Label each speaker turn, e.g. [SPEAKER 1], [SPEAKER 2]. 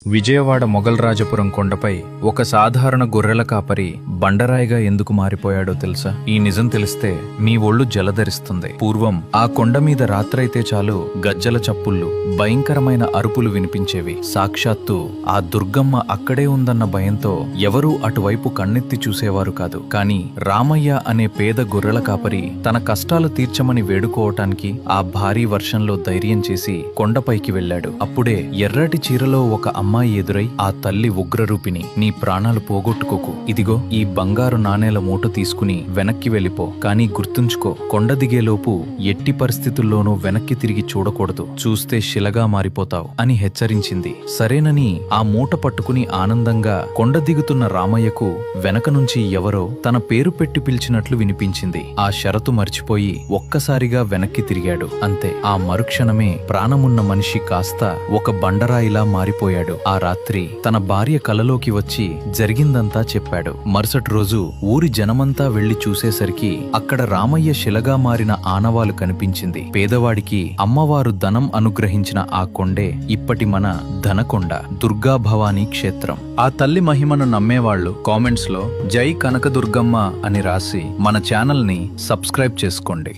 [SPEAKER 1] విజయవాడ మొగల్రాజపురం కొండపై ఒక సాధారణ గొర్రెల కాపరి బండరాయిగా ఎందుకు మారిపోయాడో తెలుసా? ఈ నిజం తెలిస్తే మీ ఒళ్ళు జలధరిస్తుంది. పూర్వం ఆ కొండ మీద రాత్రైతే చాలు గజ్జల చప్పుళ్ళు, భయంకరమైన అరుపులు వినిపించేవి. సాక్షాత్తు ఆ దుర్గమ్మ అక్కడే ఉందన్న భయంతో ఎవరూ అటువైపు కన్నెత్తి చూసేవారు కాదు. కాని రామయ్య అనే పేద గొర్రెల కాపరి తన కష్టాలు తీర్చమని వేడుకోవటానికి ఆ భారీ వర్షంలో ధైర్యం చేసి కొండపైకి వెళ్లాడు. అప్పుడే ఎర్రటి చీరలో ఒక అమ్మాయి ఎదురై, ఆ తల్లి ఉగ్రరూపిణి, నీ ప్రాణాలు పోగొట్టుకోకు, ఇదిగో ఈ బంగారు నాణేల మూట తీసుకుని వెనక్కి వెళ్ళిపో, కానీ గుర్తుంచుకో, కొండ దిగేలోపు ఎట్టి పరిస్థితుల్లోనూ వెనక్కి తిరిగి చూడకూడదు, చూస్తే శిలగా మారిపోతావు అని హెచ్చరించింది. సరేనని ఆ మూట పట్టుకుని ఆనందంగా కొండ దిగుతున్న రామయ్యకు వెనక నుంచి ఎవరో తన పేరు పెట్టి పిలిచినట్లు వినిపించింది. ఆ షరతు మర్చిపోయి ఒక్కసారిగా వెనక్కి తిరిగాడు. అంతే, ఆ మరుక్షణమే ప్రాణమున్న మనిషి కాస్త ఒక బండరాయిలా మారిపోయాడు. ఆ రాత్రి తన భార్య కలలోకి వచ్చి జరిగిందంతా చెప్పాడు. మరుసటి రోజు ఊరి జనమంతా వెళ్లి చూసేసరికి అక్కడ రామయ్య శిలగా మారిన ఆనవాలు కనిపించింది. పేదవాడికి అమ్మవారు ధనం అనుగ్రహించిన ఆ కొండే ఇప్పటి మన ధనకొండ, దుర్గా భవానీ క్షేత్రం. ఆ తల్లి మహిమను నమ్మేవాళ్లు కామెంట్స్ లో జై కనకదుర్గమ్మ అని రాసి మన ఛానల్ ని సబ్స్క్రైబ్ చేసుకోండి.